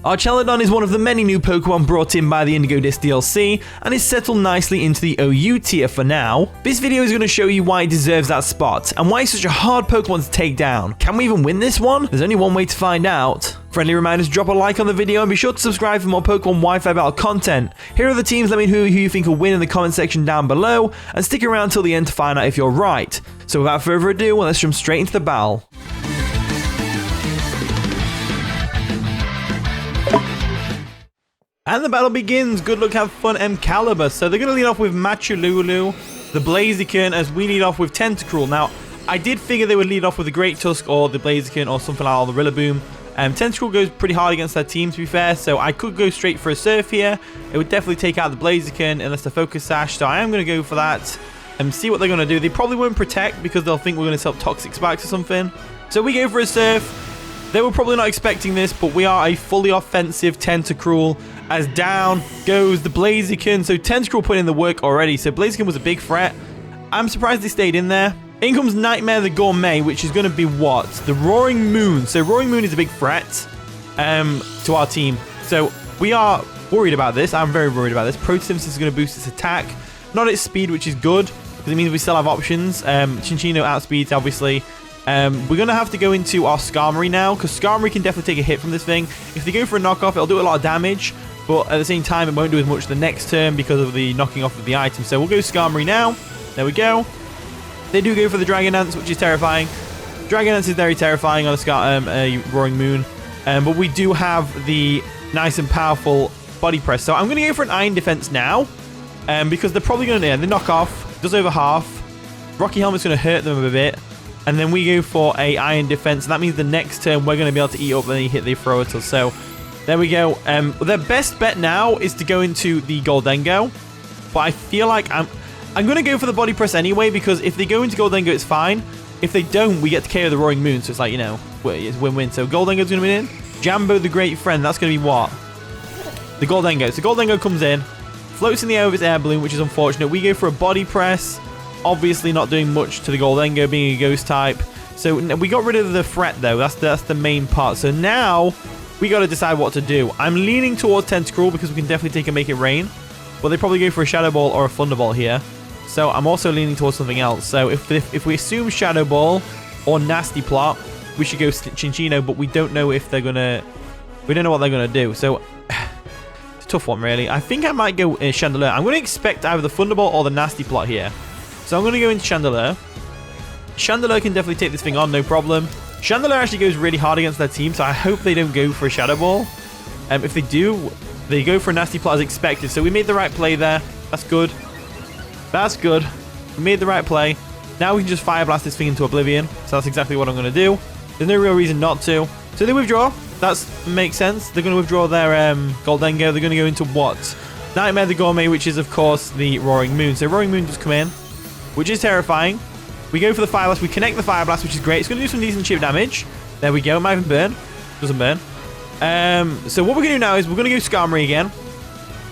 Archaludon is one of the many new Pokemon brought in by the Indigo Disk DLC and is settled nicely into the OU tier for now. This video is going to show you why it deserves that spot and why it's such a hard Pokemon to take down. Can we even win this one? There's only one way to find out. Friendly reminders, drop a like on the video and be sure to subscribe for more Pokemon Wi-Fi battle content. Here are the teams, let me know who you think will win in the comment section down below and stick around till the end to find out if you're right. So without further ado, let's jump straight into the battle. And the battle begins. Good luck, have fun, Caliber. So they're going to lead off with Archaludon, the Blaziken, as we lead off with Tentacruel. Now, I did figure they would lead off with the Great Tusk or the Blaziken or something like that, or the Rillaboom. Tentacruel goes pretty hard against their team, to be fair, so I could go straight for a Surf here. It would definitely take out the Blaziken unless the Focus Sash, so I am going to go for that and see what they're going to do. They probably won't Protect because they'll think we're going to set up Toxic Spikes or something. So we go for a Surf. They were probably not expecting this, but we are a fully offensive Tentacruel. As down goes the Blaziken. So Tentacruel put in the work already. So Blaziken was a big threat. I'm surprised they stayed in there. In comes Nightmare the Gourmet, which is going to be what? The Roaring Moon. So Roaring Moon is a big threat to our team. So we are worried about this. I'm very worried about this. Protosynthesis is going to boost its attack. Not its speed, which is good, because it means we still have options. Chinchino outspeeds, obviously. We're going to have to go into our Skarmory now, because Skarmory can definitely take a hit from this thing. If they go for a knockoff, it'll do a lot of damage, but at the same time, it won't do as much the next turn because of the knocking off of the item. So we'll go Skarmory now. There we go. They do go for the Dragonance, which is terrifying. Dragonance is very terrifying on a Roaring Moon, but we do have the nice and powerful Body Press. So I'm going to go for an Iron Defense now, because they're probably going to, the knockoff does over half. Rocky Helmet's going to hurt them a bit. And then we go for a Iron Defense. And that means the next turn we're going to be able to eat up any hit they throw at us. So there we go. Their best bet now is to go into the Goldengo. But I feel like I'm going to go for the Body Press anyway, because if they go into Goldengo, it's fine. If they don't, we get to KO the Roaring Moon. So it's like, you know, it's win-win. So Goldengo's going to be in. Jambo the Great Friend. That's going to be what? The Goldengo. So Goldengo comes in. Floats in the air with its air balloon, which is unfortunate. We go for a Body Press. Obviously not doing much to the Goldengo, being a ghost type. So we got rid of the threat, though. That's the main part. So now we got to decide what to do. I'm leaning towards Tentacruel because we can definitely take and make it rain. But they probably go for a Shadow Ball or a Thunder Ball here. So I'm also leaning towards something else. So if we assume Shadow Ball or Nasty Plot, we should go Chinchino. But we don't know if they're gonna. We don't know what they're gonna do. So it's a tough one, really. I think I might go Chandelure. I'm going to expect either the Thunder Ball or the Nasty Plot here. So I'm going to go into Chandelure. Chandelure can definitely take this thing on, no problem. Chandelure actually goes really hard against their team, so I hope they don't go for a Shadow Ball. If they do, they go for a Nasty Plot as expected. So we made the right play there. That's good. That's good. We made the right play. Now we can just Fire Blast this thing into oblivion. So that's exactly what I'm going to do. There's no real reason not to. So they withdraw. That makes sense. They're going to withdraw their Goldengo. They're going to go into what? Nightmare the Gourmet, which is, of course, the Roaring Moon. So Roaring Moon does come in, which is terrifying. We go for the Fire Blast. We connect the Fire Blast, which is great. It's going to do some decent chip damage. There we go. It might even burn. Doesn't burn. So what we're going to do now is we're going to go Skarmory again.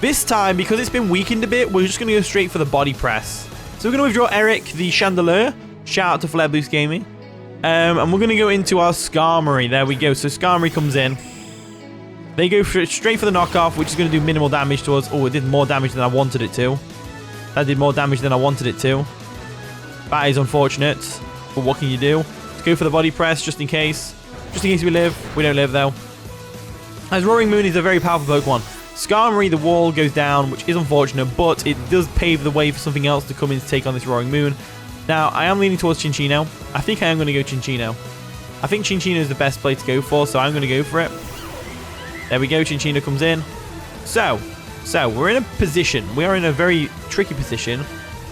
This time, because it's been weakened a bit, we're just going to go straight for the Body Press. So we're going to withdraw Eric, the Chandelure. Shout out to Flare Boost Gaming. And we're going to go into our Skarmory. There we go. So Skarmory comes in. They go straight for the knockoff, which is going to do minimal damage to us. Oh, it did more damage than I wanted it to. That did more damage than I wanted it to. That is unfortunate, but what can you do? Let's go for the Body Press just in case. Just in case we live. We don't live, though. As Roaring Moon is a very powerful Pokemon. Skarmory, the wall goes down, which is unfortunate, but it does pave the way for something else to come in to take on this Roaring Moon. Now, I am leaning towards Chinchino. I think I am going to go Chinchino. I think Chinchino is the best play to go for, so I'm going to go for it. There we go. Chinchino comes in. So we're in a position. We are in a very tricky position.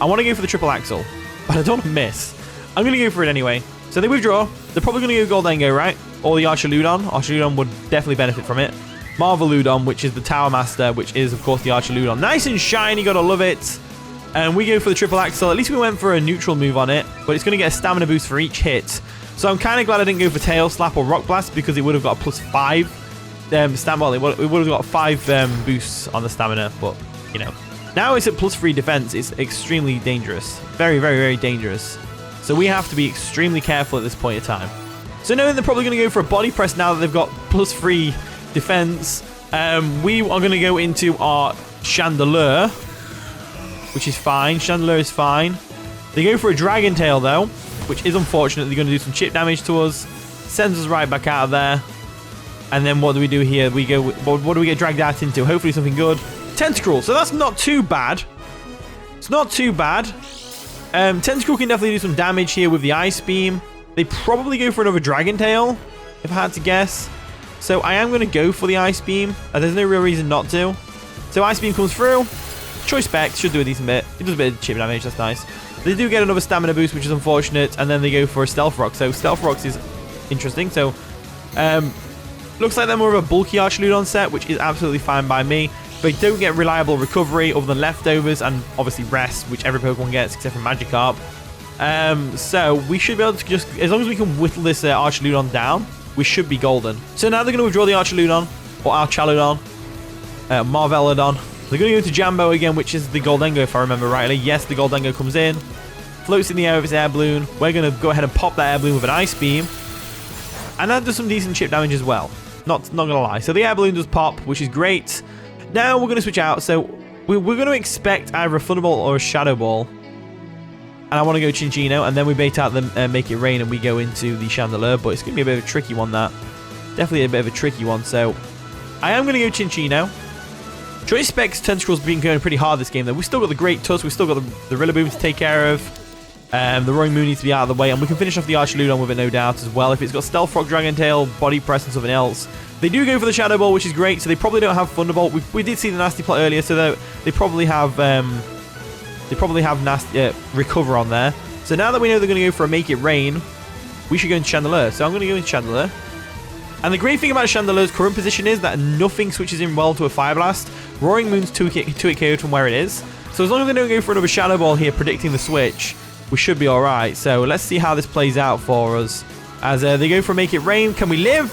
I want to go for the Triple Axle, but I don't want to miss. I'm going to go for it anyway. So they withdraw. They're probably going to go Goldengo, right? Or the Archaludon. Archaludon would definitely benefit from it. Marveludon, which is the Tower Master, which is, of course, the Archaludon. Nice and shiny. Gotta love it. And we go for the Triple Axle. At least we went for a neutral move on it, but it's going to get a stamina boost for each hit. So I'm kind of glad I didn't go for Tail Slap or Rock Blast, because it would have got a +5 stamina. Well, it would have got 5 boosts on the stamina, but, you know. Now it's at +3 defense. It's extremely dangerous. Very, very, very dangerous. So we have to be extremely careful at this point in time. So knowing they're probably going to go for a Body Press now that they've got +3 defense. We are going to go into our Chandelure, which is fine. Chandelure is fine. They go for a Dragon Tail, though, which is unfortunate. They're going to do some chip damage to us. Sends us right back out of there. And then what do we do here? We go. What do we get dragged out into? Hopefully something good. Tentacruel. So that's not too bad. It's not too bad. Tentacruel can definitely do some damage here with the Ice Beam. They probably go for another Dragon Tail, if I had to guess. So I am going to go for the Ice Beam. There's no real reason not to. So Ice Beam comes through. Choice Specs should do a decent bit. It does a bit of chip damage. That's nice. They do get another stamina boost, which is unfortunate. And then they go for a Stealth Rock. So Stealth Rocks is interesting. So looks like they're more of a bulky Archaludon set, which is absolutely fine by me. They don't get reliable recovery other than leftovers and obviously rest, which every Pokemon gets except for Magikarp. So we should be able to just, as long as we can whittle this Archaludon down, we should be golden. So now they're going to withdraw the Archaludon, or Archaludon, Marvelodon. They're going to go into Jambo again, which is the Goldengo if I remember rightly. Yes, the Goldengo comes in, floats in the air with its air balloon. We're going to go ahead and pop that air balloon with an Ice Beam. And that does some decent chip damage as well. Not going to lie. So the air balloon does pop, which is great. Now we're going to switch out. So we're going to expect either a Thunderbolt or a Shadow Ball. And I want to go Chinchino. And then we bait out the Make It Rain and we go into the Chandelure. But it's going to be a bit of a tricky one, that. Definitely a bit of a tricky one. So I am going to go Chinchino. Choice Specs Tentacruel's been going pretty hard this game, though. We've still got the Great Tusk. We've still got the Rillaboom to take care of. The Roaring Moon needs to be out of the way. And we can finish off the Archaludon with it, no doubt, as well. If it's got Stealth Rock, Dragon Tail, Body Press, and something else. They do go for the Shadow Ball, which is great. So they probably don't have Thunderbolt. We did see the Nasty Plot earlier, so they probably have nasty Recover on there. So now that we know they're going to go for a Make It Rain, we should go into Chandelure. So I'm going to go into Chandelure. And the great thing about Chandelure's current position is that nothing switches in well to a Fire Blast. Roaring Moon's 2-hit KO'd from where it is. So as long as they don't go for another Shadow Ball here, predicting the switch, we should be alright. So let's see how this plays out for us. As they go for Make It Rain. Can we live?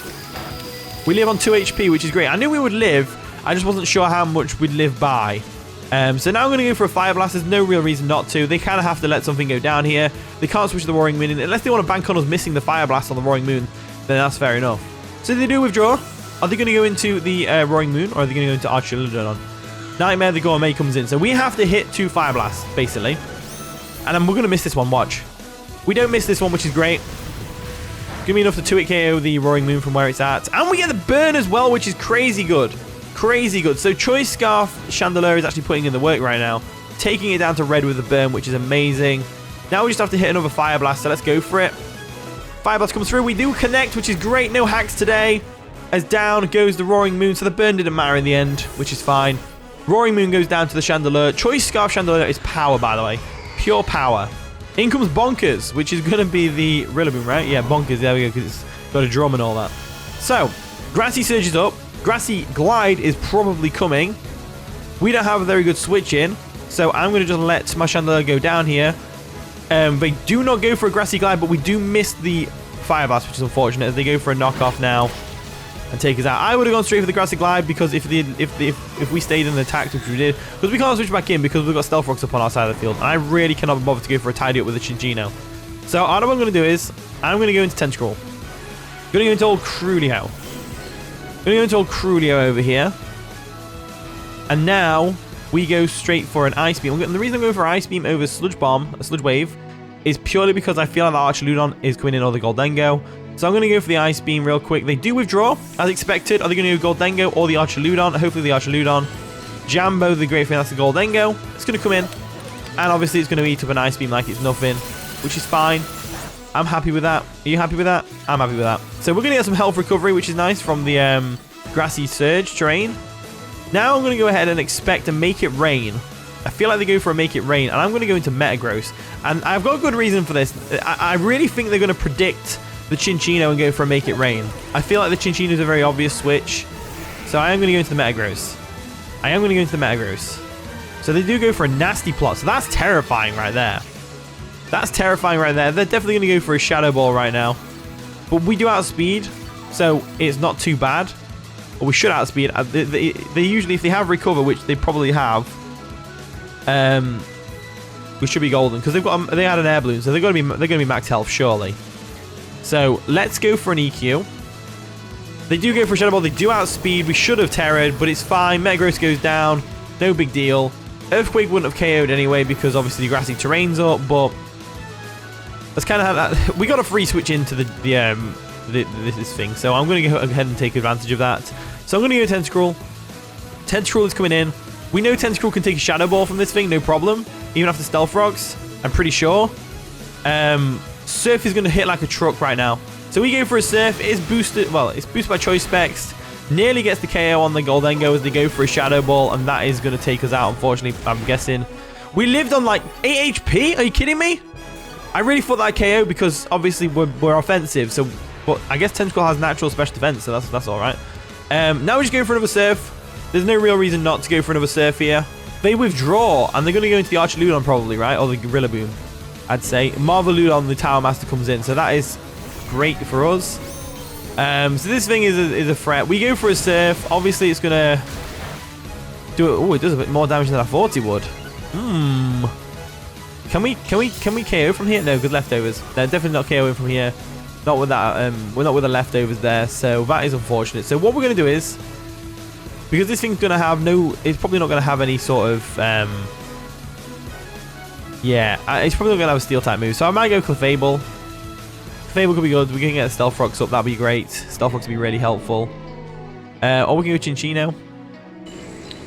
We live on 2 HP, which is great. I knew we would live. I just wasn't sure how much we'd live by. So now I'm going to go for a Fire Blast. There's no real reason not to. They kind of have to let something go down here. They can't switch the Roaring Moon in. Unless they want to bank on us missing the Fire Blast on the Roaring Moon, then that's fair enough. So they do withdraw. Are they going to go into the Roaring Moon, or are they going to go into Archaludon? Nightmare the Gourmet comes in. So we have to hit 2 Fire Blasts, basically. And then we're going to miss this one, watch. We don't miss this one, which is great. Give me enough to 2-hit KO the Roaring Moon from where it's at. And we get the burn as well, which is crazy good. Crazy good. So Choice Scarf Chandelure is actually putting in the work right now. Taking it down to red with the burn, which is amazing. Now we just have to hit another Fire Blast, so let's go for it. Fire Blast comes through. We do connect, which is great. No hacks today. As down goes the Roaring Moon, so the burn didn't matter in the end, which is fine. Roaring Moon goes down to the Chandelure. Choice Scarf Chandelure is power, by the way. Pure power. In comes Bonkers, which is going to be the Rillaboom, right? Yeah, Bonkers. There we go, because it's got a drum and all that. So, Grassy Surge is up. Grassy Glide is probably coming. We don't have a very good switch in, so I'm going to just let my Chandelure go down here. They do not go for a Grassy Glide, but we do miss the Fire Blast, which is unfortunate, as they go for a knockoff now and take us out. I would have gone straight for the Grassy Glide, because if we stayed in the attack, which we did, because we can't switch back in because we've got Stealth Rocks up on our side of the field, and I really cannot be bothered to go for a tidy up with a Chinchino. So all I'm going to do is I'm going to go into Tentacruel. I'm going to go into old Crulio. I'm going to go into old Crulio over here. And now we go straight for an Ice Beam. And the reason I'm going for Ice Beam over Sludge Bomb, a Sludge Wave, is purely because I feel like the Archaludon is coming in or the Goldengo. So I'm going to go for the Ice Beam real quick. They do withdraw, as expected. Are they going to go Goldengo or the Archaludon? Hopefully the Archaludon. Jambo, the great thing, that's the Goldengo. It's going to come in. And obviously it's going to eat up an Ice Beam like it's nothing, which is fine. I'm happy with that. Are you happy with that? I'm happy with that. So we're going to get some health recovery, which is nice from the Grassy Surge terrain. Now I'm going to go ahead and expect to Make It Rain. I feel like they go for a Make It Rain, and I'm going to go into Metagross. And I've got a good reason for this. I really think they're going to predict the Chinchino and go for a Make It Rain. I feel like the Chinchino is a very obvious switch. So I am going to go into the Metagross. I am going to go into the Metagross. So they do go for a Nasty Plot. So that's terrifying right there. That's terrifying right there. They're definitely going to go for a Shadow Ball right now. But we do outspeed, so it's not too bad. Or we should outspeed. They usually, if they have Recover, which they probably have, we should be golden because they had an air balloon, so they're going to be max health surely. So let's go for an EQ. They do go for a Shadow Ball. They do outspeed. We should have Terra'd, but it's fine. Metagross goes down. No big deal. Earthquake wouldn't have KO'd anyway because obviously the grassy terrain's up, but that's kind of how that... We got a free switch into this thing, so I'm going to go ahead and take advantage of that. So I'm going to go Tentacruel. Tentacruel is coming in. We know Tentacruel can take a Shadow Ball from this thing, no problem. Even after Stealth Rocks, I'm pretty sure. Surf is going to hit like a truck right now. So we go for a Surf. It's boosted, well, it's boosted by Choice Specs. Nearly gets the KO on the Goldengo as they go for a Shadow Ball, and that is going to take us out, unfortunately, I'm guessing. We lived on like 8 HP? Are you kidding me? I really thought that KO because obviously we're offensive, so but I guess Tentacruel has natural special defense, so that's all right. Now we're just going for another Surf. There's no real reason not to go for another Surf here. They withdraw, and they're going to go into the Archaludon probably, right? Or the Gorilla Boom, I'd say. Marveludon, the Tower Master, comes in, so that is great for us. So this thing is a threat. We go for a Surf. Obviously, it's going to do it. Oh, it does a bit more damage than I thought it would. Can we KO from here? No, good leftovers. They're definitely not KOing from here. Not with that. We're not with the leftovers there, so that is unfortunate. So what we're going to do is, because this thing's going to have no, it's probably not going to have any sort of, yeah, it's probably not going to have a Steel type move. So I might go Clefable. Clefable could be good. We can get Stealth Rocks up. That'd be great. Stealth Rocks would be really helpful. Or we can go Chinchino.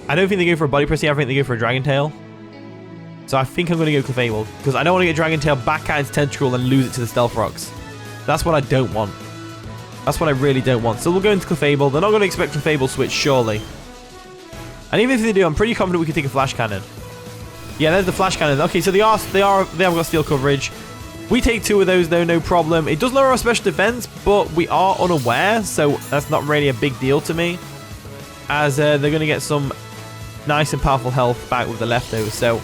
I don't think they go for a Body Press here. I think they go for a Dragon Tail. So I think I'm going to go Clefable because I don't want to get Dragon Tail back at its Tentacruel and lose it to the Stealth Rocks. That's what I don't want. That's what I really don't want. So we'll go into Clefable. They're not going to expect Clefable switch, surely. And even if they do, I'm pretty confident we can take a Flash Cannon. Yeah, there's the Flash Cannon. Okay, so they haven't got steel coverage. We take 2 of those though, no problem. It does lower our special defense, but we are unaware, so that's not really a big deal to me. As they're going to get some nice and powerful health back with the leftovers. So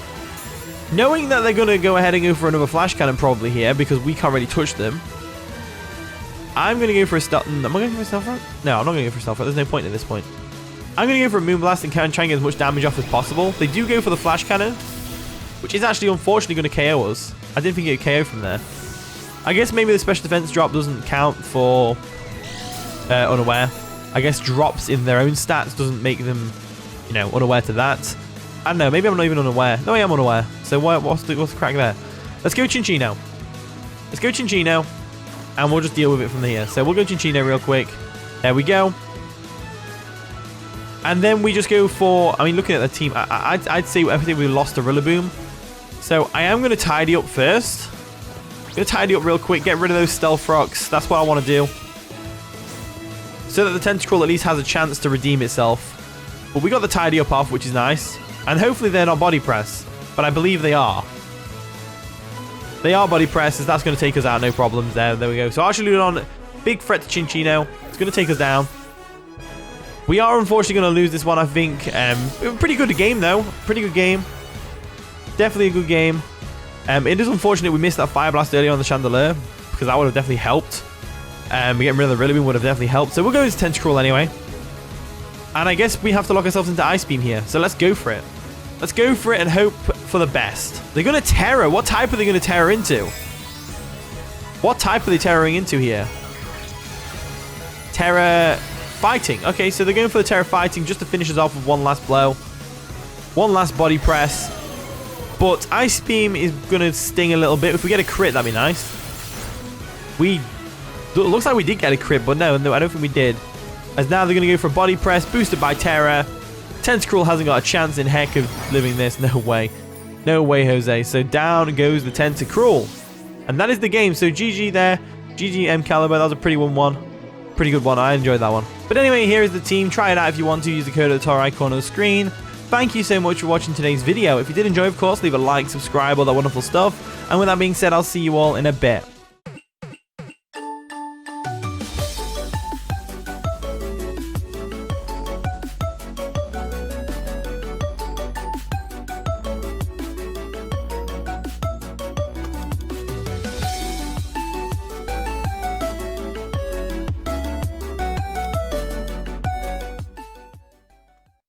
knowing that they're going to go ahead and go for another Flash Cannon probably here because we can't really touch them, I'm going to go for a Stealth... Am I going for a Stealth Rock? No, I'm not going to go for a Stealth Rock. There's no point at this point. I'm going to go for a Moonblast and try and get as much damage off as possible. They do go for the Flash Cannon, which is actually unfortunately going to KO us. I didn't think it would KO from there. I guess maybe the special defense drop doesn't count for unaware. I guess drops in their own stats doesn't make them, you know, unaware to that. I don't know. Maybe I'm not even unaware. No, I am unaware. So what's the crack there? Let's go Chinchino. Let's go Chinchino. And we'll just deal with it from here. So we'll go Chinchino real quick. There we go. And then we just go for... I mean, looking at the team, I'd say everything we lost to Rillaboom. So I am going to tidy up first. I'm going to tidy up real quick. Get rid of those Stealth Rocks. That's what I want to do. So that the Tentacruel at least has a chance to redeem itself. But we got the tidy up off, which is nice. And hopefully they're not Body Press. But I believe they are. They are Body Presses. That's going to take us out. No problems there. There we go. So Archaludon, big threat to Chinchino. It's going to take us down. We are unfortunately going to lose this one, I think. Pretty good game, though. Pretty good game. Definitely a good game. It is unfortunate we missed that Fire Blast earlier on the Chandelure, because that would have definitely helped. Getting rid of the Rillaboom would have definitely helped. So we'll go into Tentacruel anyway. And I guess we have to lock ourselves into Ice Beam here. So let's go for it. Let's go for it and hope for the best. They're going to Terra. What type are they going to Terra into? What type are they Terraing into here? Terra Fighting. Okay, so they're going for the Terra Fighting just to finish us off with one last blow. One last Body Press. But Ice Beam is going to sting a little bit. If we get a crit, that'd be nice. It looks like we did get a crit, but no, I don't think we did. As now they're going to go for a Body Press, boosted by Terra. Tentacruel hasn't got a chance in heck of living this. No way. No way, Jose. So down goes the Tentacruel. And that is the game. So GG there. GG Caliber. That was a pretty one. Pretty good one. I enjoyed that one. But anyway, here is the team. Try it out if you want to. Use the code at the top right corner of the screen. Thank you so much for watching today's video. If you did enjoy, of course, leave a like, subscribe, all that wonderful stuff. And with that being said, I'll see you all in a bit.